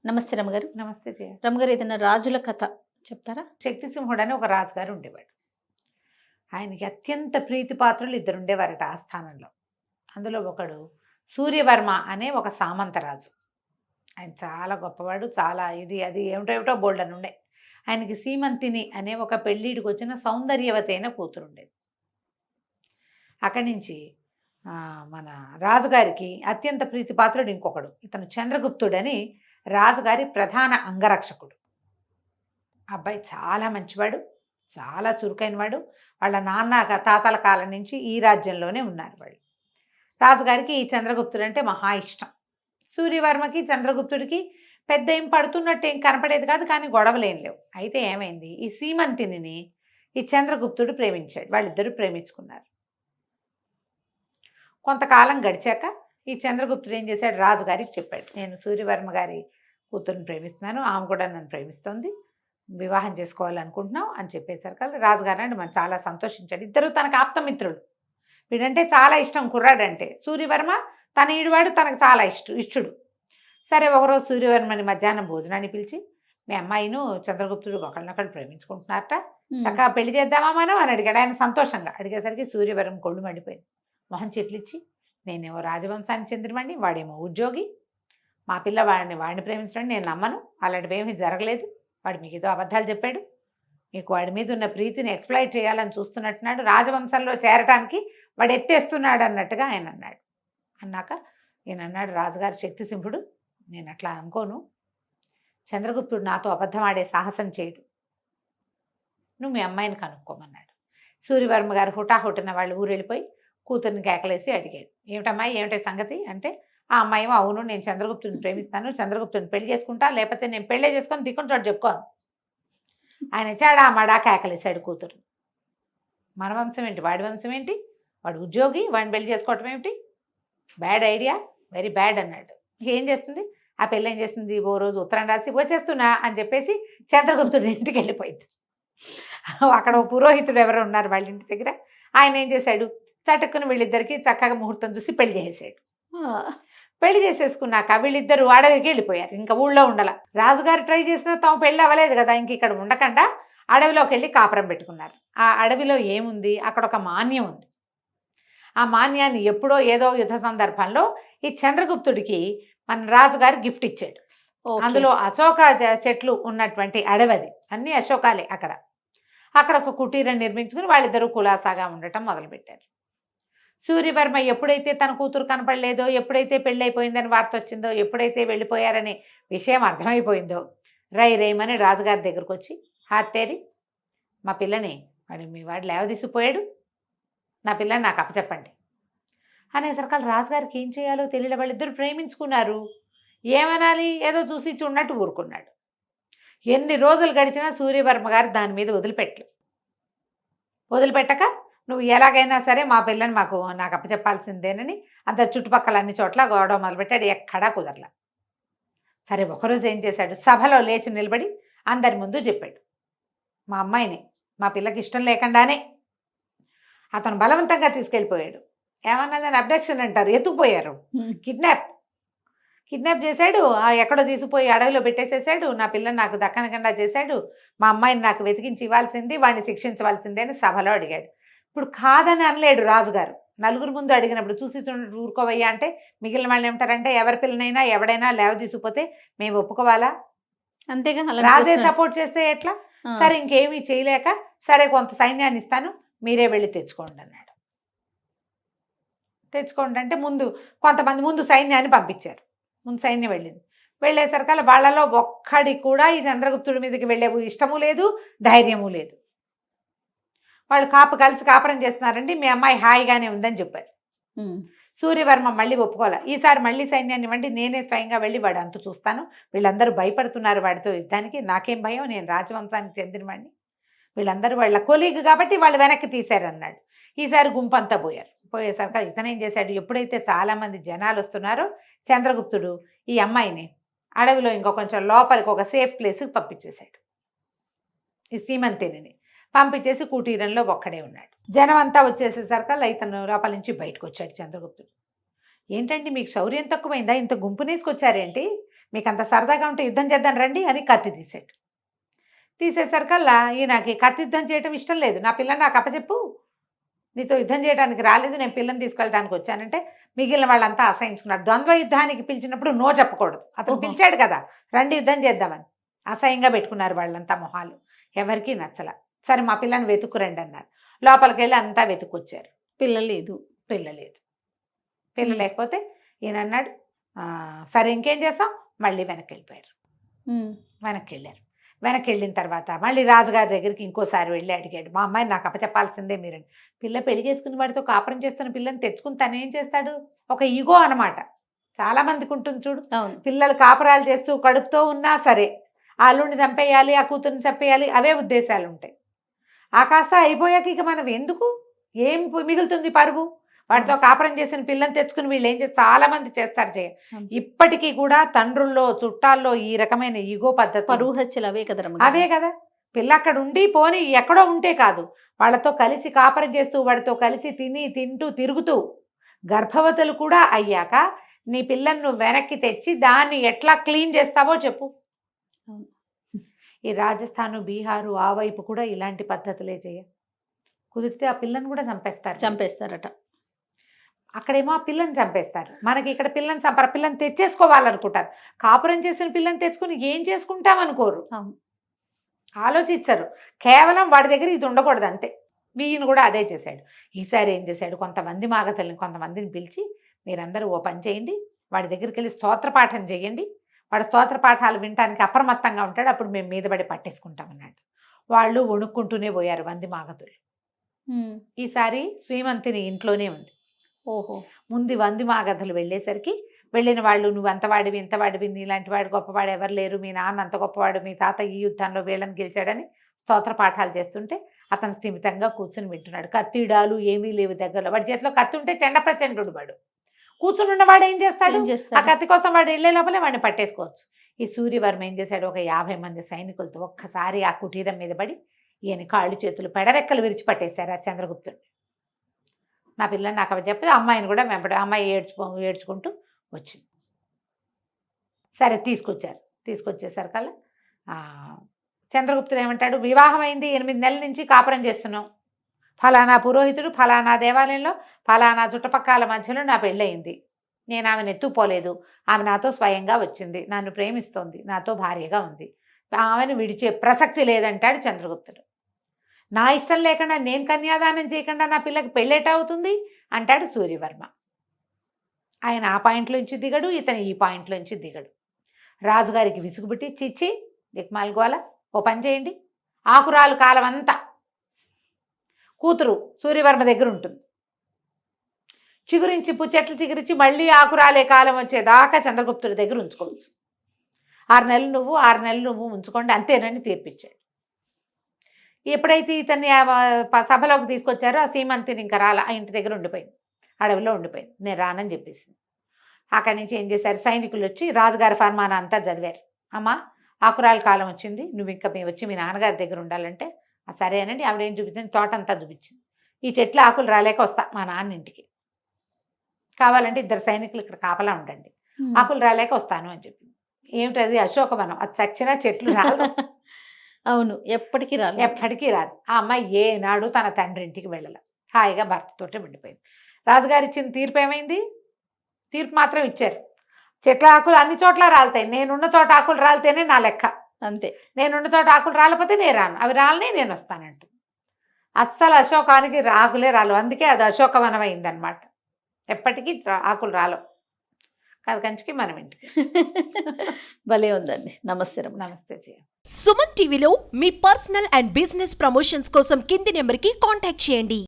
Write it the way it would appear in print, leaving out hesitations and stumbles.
నమస్తే రమగారు. నమస్తే జయ. రమగారు, ఏదైనా రాజుల కథ చెప్తారా? శక్తిసింహుడు అని ఒక రాజుగారు ఉండేవాడు. ఆయనకి అత్యంత ప్రీతిపాత్రులు ఇద్దరు ఉండేవారట ఆ స్థానంలో. అందులో ఒకడు సూర్యవర్మ అనే ఒక సామంతరాజు. ఆయన చాలా గొప్పవాడు, చాలా ఇది అది ఏమిటో బోల్డన్ ఉండే. ఆయనకి సీమంతిని అనే ఒక పెళ్ళిడికి వచ్చిన సౌందర్యవతి అయిన కూతురు ఉండేది. అక్కడి నుంచి మన రాజుగారికి అత్యంత ప్రీతిపాత్రుడు ఇంకొకడు, ఇతను చంద్రగుప్తుడని రాజుగారి ప్రధాన అంగరక్షకుడు. అబ్బాయి చాలా మంచివాడు, చాలా చురుకైనవాడు. వాళ్ళ నాన్న తాతల కాలం నుంచి ఈ రాజ్యంలోనే ఉన్నారు వాళ్ళు. రాజుగారికి ఈ చంద్రగుప్తుడు అంటే మహా ఇష్టం. సూర్యవర్మకి చంద్రగుప్తుడికి పెద్ద ఏం పడుతున్నట్టు ఏం కనపడేది కాదు, కానీ గొడవలేం లేవు. అయితే ఏమైంది, ఈ సీమంతిని ఈ చంద్రగుప్తుడు ప్రేమించాడు. వాళ్ళిద్దరూ ప్రేమించుకున్నారు. కొంతకాలం గడిచాక ఈ చంద్రగుప్తుడు ఏం చేశాడు, రాజుగారికి చెప్పాడు, నేను సూర్యవర్మ గారి కూతురుని ప్రేమిస్తున్నాను, ఆమె కూడా నన్ను ప్రేమిస్తోంది, వివాహం చేసుకోవాలనుకుంటున్నాం అని చెప్పేసరికి రాజుగారు అంటే మనం చాలా సంతోషించాడు. ఇద్దరు తనకు ఆప్తమిత్రుడు. వీడంటే చాలా ఇష్టం, కుర్రాడంటే. సూర్యవర్మ తన ఈడువాడు, తనకు చాలా ఇష్టడు. సరే, ఒకరోజు సూర్యవర్మని మధ్యాహ్నం భోజనాన్ని పిలిచి, మీ అమ్మాయిను చంద్రగుప్తుడు ఒకళ్ళనొకళ్ళు ప్రేమించుకుంటున్నారట, చక్కగా పెళ్లి చేద్దామా మనం అని అడిగాడు. ఆయన సంతోషంగా అడిగేసరికి సూర్యవర్మ కొళ్ళు మండిపోయింది. మొహం చెట్లిచ్చి, నేనేమో రాజవంశానికి చెందినవాడిని, వాడేమో ఉద్యోగి, మా పిల్ల వాడిని ప్రేమించడం నేను నమ్మను, అలాంటివేమీ జరగలేదు, వాడు మీకు ఏదో అబద్ధాలు చెప్పాడు, మీకు వాడి మీద ఉన్న ప్రీతిని ఎక్స్ప్లాయిట్ చేయాలని చూస్తున్నట్టున్నాడు, రాజవంశంలో చేరటానికి వాడు ఎత్తేస్తున్నాడు అన్నట్టుగా ఆయన అన్నాడు. అన్నాక ఈయన అన్నాడు, రాజుగారి శక్తిసింహుడు, నేను అట్లా అనుకోను, చంద్రగుప్తుడు నాతో అబద్ధం ఆడే సాహసం చేయడు, నువ్వు మీ అమ్మాయిని కనుక్కోమన్నాడు. సూర్యవర్మ గారు హుటాహుటిన వాళ్ళు ఊరు వెళ్ళిపోయి కూతుర్ని కేకలేసి అడిగాడు, ఏమిటమ్మాయి ఏమిటే సంగతి అంటే, ఆ అమ్మాయి ఏమో, అవును నేను చంద్రగుప్తుని ప్రేమిస్తాను, చంద్రగుప్తుని పెళ్లి చేసుకుంటా, లేకపోతే నేను పెళ్ళే చేసుకొని దిక్కుని చోటు చెప్పుకోను. ఆయన చాడా మడా కేకలేసాడు కూతురు. మన వంశం ఏంటి, వాడి వంశం ఏంటి, వాడు ఉద్యోగి, వాడిని పెళ్లి చేసుకోవటం ఏమిటి, బ్యాడ్ ఐడియా, వెరీ బ్యాడ్ అన్నాడు. ఏం చేస్తుంది ఆ పెళ్ళి, ఏం చేస్తుంది, ఓ రోజు ఉత్తరం రాసి వచ్చేస్తున్నా అని చెప్పేసి చంద్రగుప్తుడి ఇంటికి వెళ్ళిపోయింది. అక్కడ ఓ పురోహితుడు ఎవరు ఉన్నారు వాళ్ళ ఇంటి దగ్గర. ఆయన ఏం చేశాడు, చటుక్కుని వీళ్ళిద్దరికి చక్కగా ముహూర్తం చూసి పెళ్లి చేసేసాడు. పెళ్లి చేసేసుకున్నాక వీళ్ళిద్దరూ అడవికి వెళ్ళిపోయారు, ఇంకా ఊళ్ళో ఉండాల. రాజుగారు ట్రై చేసినా తాము పెళ్ళి అవ్వలేదు కదా, ఇంక ఇక్కడ ఉండకుండా అడవిలోకి వెళ్ళి కాపురం పెట్టుకున్నారు. ఆ అడవిలో ఏముంది, అక్కడ ఒక మాన్యం ఉంది. ఆ మాన్యాన్ని ఎప్పుడో ఏదో యుద్ధ సందర్భంలో ఈ చంద్రగుప్తుడికి మన రాజుగారు గిఫ్ట్ ఇచ్చాడు. అందులో అశోక చెట్లు ఉన్నటువంటి అడవి, అన్ని అశోకాలే. అక్కడ ఒక కుటీరం నిర్మించుకుని వాళ్ళిద్దరూ కులాసాగా ఉండటం మొదలుపెట్టారు. సూర్యవర్మ ఎప్పుడైతే తన కూతురు కనపడలేదో, ఎప్పుడైతే పెళ్ళి అయిపోయిందని వార్త వచ్చిందో, ఎప్పుడైతే వెళ్ళిపోయారనే విషయం అర్థమైపోయిందో, రేమని రాజుగారి దగ్గరకు వచ్చి, హాత్తేరి మా పిల్లని మీ వాడు లేవదీసిపోయాడు, నా పిల్లని నాకు అప్పచెప్పండి అనేసరికి రాజుగారికి ఏం చేయాలో తెలియదు. వాళ్ళిద్దరు ప్రేమించుకున్నారు, ఏమనాలి, ఏదో చూసి చూడనట్టు ఊరుకున్నాడు. ఎన్ని రోజులు గడిచినా సూర్యవర్మ గారు దాని మీద వదిలిపెట్టక, నువ్వు ఎలాగైనా సరే మా పిల్లని నాకు అప్పచెప్పాల్సిందేనని అంత చుట్టుపక్కల అన్ని చోట్ల గొడవ మొదలుపెట్టాడు. ఎక్కడా కుదరలా. సరే, ఒకరోజు ఏం చేశాడు, సభలో లేచి నిలబడి అందరి ముందు చెప్పాడు, మా అమ్మాయిని మా పిల్లకి ఇష్టం లేకుండానే అతను బలవంతంగా తీసుకెళ్ళిపోయాడు. ఏమన్నదని అబ్డక్షన్ అంటారు, ఎత్తుకుపోయారు, కిడ్నాప్ చేశాడు, ఎక్కడో తీసుకుపోయి అడవిలో పెట్టేసేసాడు, నా పిల్లని నాకు దక్కనకుండా చేశాడు, మా అమ్మాయిని నాకు వెతికించి ఇవ్వాల్సింది, వాడిని శిక్షించవలసిందే అని సభలో అడిగాడు. ఇప్పుడు కాదని అనలేడు రాజుగారు. నలుగురు ముందు అడిగినప్పుడు చూసి ఊరుకోవయ్యా అంటే మిగిలిన వాళ్ళు ఏమంటారంటే, ఎవరి పిల్లనైనా ఎవడైనా లేవ తీసుకుపోతే మేము ఒప్పుకోవాలా, అంతేగా, రాజే సపోర్ట్ చేస్తే ఎట్లా, సరే ఇంకేమీ చేయలేక, సరే కొంత సైన్యాన్ని ఇస్తాను, మీరే వెళ్ళి తెచ్చుకోండి అన్నాడు. తెచ్చుకోండి అంటే కొంతమంది ముందు సైన్యాన్ని పంపించారు. ముందు సైన్యం వెళ్ళేసరికి వాళ్ళలో ఒక్కడి కూడా ఈ చంద్రగుప్తుడి మీదకి వెళ్ళే ఇష్టము లేదు, ధైర్యము లేదు. వాళ్ళు కలిసి కాపురం చేస్తున్నారండి, మీ అమ్మాయి హాయిగానే ఉందని చెప్పారు. సూర్యవర్మ మళ్ళీ ఒప్పుకోవాలి. ఈసారి మళ్ళీ సైన్యాన్ని ఇవ్వండి, నేనే స్వయంగా వెళ్ళి వాడు అంతు చూస్తాను, వీళ్ళందరూ భయపడుతున్నారు వాడితో యుద్ధానికి, నాకేం భయం, నేను రాజవంశానికి చెందిన వాడిని, వీళ్ళందరూ వాళ్ళ కొలీగ్ కాబట్టి వాళ్ళు వెనక్కి తీశారన్నాడు. ఈసారి గుంపంతా పోయేసరికి ఇతనేం చేశాడు, ఎప్పుడైతే చాలామంది జనాలు వస్తున్నారో చంద్రగుప్తుడు ఈ అమ్మాయిని అడవిలో ఇంకో కొంచెం లోపలికి ఒక సేఫ్ ప్లేస్కి పంపించేశాడు. ఈ సీమంతిని పంపించేసి కుటీరంలో ఒక్కడే ఉన్నాడు. జనం అంతా వచ్చేసేసరికి ఇతను లోపల నుంచి బయటకు వచ్చాడు చంద్రగుప్తుడు. ఏంటండి మీకు శౌర్యం తక్కువైందా, ఇంత గుంపునేసుకొచ్చారేంటి, మీకు అంత సరదాగా ఉంటే యుద్ధం చేద్దాం రండి అని కత్తి తీసాడు. తీసేసరికల్లా ఈయనకి కత్తి యుద్ధం చేయడం ఇష్టం లేదు. నా పిల్లని నాకు అప్పచెప్పు, నీతో యుద్ధం చేయడానికి రాలేదు, నేను పిల్లని తీసుకెళ్ళడానికి వచ్చానంటే మిగిలిన వాళ్ళంతా అసహించుకున్నారు. ద్వంద్వ యుద్ధానికి పిలిచినప్పుడు నో చెప్పకూడదు. అతను ఓహో. పిలిచాడు కదా రండి యుద్ధం చేద్దామని. అసహ్యంగా పెట్టుకున్నారు వాళ్ళంతా మొహాలు, ఎవరికీ నచ్చల. సరే మా పిల్లని వెతుక్కురండి అన్నారు. లోపలికి వెళ్ళి అంతా వెతుక్కొచ్చారు. పిల్ల లేదు. పిల్ల లేదు. పిల్ల లేకపోతే ఈయన అన్నాడు సరే ఇంకేం చేస్తాం, మళ్ళీ వెనక్కి వెళ్ళిపోయారు. వెనక్కి వెళ్ళారు. వెనక్కి వెళ్ళిన తర్వాత మళ్ళీ రాజుగారి దగ్గరికి ఇంకోసారి వెళ్ళి అడిగాడు, మా అమ్మాయిని నాకు అప్పచెప్పాల్సిందే మీరండి. పిల్ల పెళ్లి చేసుకుని వాడితో కాపురం చేస్తున్న పిల్లని తెచ్చుకుని తను ఏం చేస్తాడు, ఒక ఈగో అనమాట. చాలా మందికి ఉంటుంది చూడు, అవును. పిల్లలు కాపురాలు చేస్తూ కడుపుతో ఉన్నా సరే ఆ అల్లుడిని చంపేయాలి, ఆ కూతుర్ని చంపేయాలి, అవే ఉద్దేశాలు ఉంటాయి. ఆ కాస్త అయిపోయాక ఇక మనం ఎందుకు, ఏం మిగులుతుంది పరువు, వాడితో కాపురం చేసిన పిల్లని తెచ్చుకుని వీళ్ళు ఏం చేస్తారు, చాలా మంది చేస్తారు చేయ. ఇప్పటికీ కూడా తండ్రుల్లో చుట్టాల్లో ఈ రకమైన ఈగో పద్ధతి, పరువు హత్యలు అవే కదా అవే కదా. పిల్ల అక్కడ ఉండి పోని ఎక్కడో ఉంటే కాదు, వాళ్ళతో కలిసి కాపురం చేస్తూ వాడితో కలిసి తింటూ తిరుగుతూ గర్భవతులు కూడా అయ్యాక నీ పిల్లని నువ్వు వెనక్కి తెచ్చి దాన్ని ఎట్లా క్లీన్ చేస్తావో చెప్పు. ఈ రాజస్థాను బీహారు ఆ వైపు కూడా ఇలాంటి పద్ధతులే చేయ. కుదిరితే ఆ పిల్లని కూడా చంపేస్తారట. అక్కడేమో ఆ పిల్లని చంపేస్తారు, మనకి ఇక్కడ పిల్లని చంపారు. పిల్లని తెచ్చేసుకోవాలనుకుంటారు. కాపురం చేసిన పిల్లని తెచ్చుకుని ఏం చేసుకుంటాం అనుకోరు, ఆలోచించరు. కేవలం వాడి దగ్గర ఇది ఉండకూడదు అంతే. వీయన కూడా అదే చేశాడు. ఈసారి ఏం చేశాడు, కొంతమంది మాగతల్ని కొంతమందిని పిలిచి మీరందరూ ఓ పని చేయండి, వాడి దగ్గరికి వెళ్ళి స్తోత్ర పాఠం చేయండి, వాడు స్తోత్ర పాఠాలు వినటానికి అప్రమత్తంగా ఉంటాడు, అప్పుడు మేము మీద పడి పట్టేసుకుంటామన్నాడు. వాళ్ళు వణుక్కుంటూనే పోయారు వంది మాగతులు. ఈసారి శ్రీమంతిని ఇంట్లోనే ఉంది. ఓహో. ముందు వంది మాగధులు వెళ్ళేసరికి వెళ్ళిన వాళ్ళు నువ్వు అంతవాడివి ఇంతవాడివి, నీలాంటి వాడు గొప్పవాడు ఎవరు లేరు, మీ నాన్న అంత గొప్పవాడు, మీ తాత ఈ యుద్ధంలో వీళ్ళని గెలిచాడని స్తోత్ర పాఠాలు చేస్తుంటే అతను స్థిమితంగా కూర్చుని వింటున్నాడు. కత్తిడాలు ఏమీ లేవు దగ్గరలో. వాడి చేతిలో కత్తి ఉంటే చెండ ప్రచండు వాడు. కూర్చుని ఉన్నవాడు ఏం చేస్తాడు, ఆ కత్తి కోసం వాడు వెళ్ళే లోపలే వాడిని పట్టేసుకోవచ్చు. ఈ సూర్యవర్మ ఏం చేశాడు, ఒక 50 మంది సైనికులతో ఒక్కసారి ఆ కుటీరం మీద పడి ఈయన కాళ్ళు చేతులు పెడరెక్కలు విరిచి పట్టేశారు ఆ చంద్రగుప్తుడు. నా పిల్లని నాకు అవి చెప్పి అమ్మాయిని కూడా వెంబడి అమ్మాయి ఏడ్చుకుంటూ వచ్చింది. సరే తీసుకొచ్చారు. తీసుకొచ్చేసరికల్లా చంద్రగుప్తుడు ఏమంటాడు, వివాహం అయింది 8 నెలల నుంచి కాపురం చేస్తున్నాం, ఫలానా పురోహితుడు ఫలానా దేవాలయంలో ఫలానా చుట్టుపక్కల మధ్యలో నా పెళ్ళయింది, నేను ఆమెను ఎత్తుపోలేదు, ఆమె నాతో స్వయంగా వచ్చింది, నన్ను ప్రేమిస్తోంది, నాతో భార్యగా ఉంది, ఆమెను విడిచే ప్రసక్తి లేదంటాడు చంద్రగుప్తుడు. నా ఇష్టం లేకుండా నేను కన్యాదానం చేయకుండా నా పిల్లకి పెళ్ళేట అవుతుంది అంటాడు సూర్యవర్మ. ఆయన ఆ పాయింట్లోంచి దిగడు, ఇతను ఈ పాయింట్లోంచి దిగడు. రాజుగారికి విసుగుబుట్టి చిచ్చి దిక్మాల్గోల, ఓ పని చేయండి, ఆకురాలు కాలం అంతా కూతురు సూర్యవర్మ దగ్గర ఉంటుంది, చిగురించి చెట్లు చిగురించి మళ్ళీ ఆకురాలే కాలం వచ్చేదాకా చంద్రగుప్తుడి దగ్గర ఉంచుకోవచ్చు. 6 నెలలు నువ్వు 6 నెలలు నువ్వు ఉంచుకోండి అంతేనని తీర్పిచ్చాడు. ఎప్పుడైతే ఇతన్ని సభలోకి తీసుకొచ్చారో ఆ సీమంతిని ఇంకా రాల, ఆ ఇంటి దగ్గర ఉండిపోయింది, అడవిలో ఉండిపోయింది. నేను రానని చెప్పేసింది. అక్కడి నుంచి ఏం చేశారు, సైనికులు వచ్చి రాజుగారి ఫర్మానా అంతా చదివారు. అమ్మా ఆకురాల కాలం వచ్చింది, నువ్వు ఇంకా మేము వచ్చి మీ నాన్నగారి దగ్గర ఉండాలంటే సరే అనండి. ఆవిడ ఏం చూపించింది, తోట అంతా చూపించింది. ఈ చెట్ల ఆకులు రాలేక వస్తా మా నాన్న ఇంటికి, కావాలంటే 2 సైనికులు ఇక్కడ కాపలా ఉండండి, ఆకులు రాలేక వస్తాను అని చెప్పింది. ఏమిటది, అశోకవనం, అది చచ్చినా చెట్లు రాదు. అవును, ఎప్పటికీ రాదు. ఆ అమ్మాయి ఏనాడు తన తండ్రి ఇంటికి వెళ్ళాల, హాయిగా భర్తతోటే ఉండిపోయింది. రాజుగారు ఇచ్చిన తీర్పు ఏమైంది, తీర్పు మాత్రం ఇచ్చారు, చెట్ల ఆకులు అన్ని చోట్ల రాలుతాయి, నేనున్న చోట ఆకులు రాలితేనే నా లెక్క, అంతే, నేనున్న చోట ఆకులు రాలిపోతే నేను రాను, అవి రాలని నేను వస్తానంటు. అస్సలు అశోకానికి ఆకులే రాలు, అందుకే అది అశోకవనం అయిందనమాట. ఎప్పటికీ ఆకులు రాలవు. కథ కంచికి మనం ఇంటికి. భలే ఉందండి. నమస్తే. నమస్తే జయ. సుమన్ టీవీలో మీ పర్సనల్ అండ్ బిజినెస్ ప్రమోషన్స్ కోసం కింది నెంబర్కి కాంటాక్ట్ చేయండి.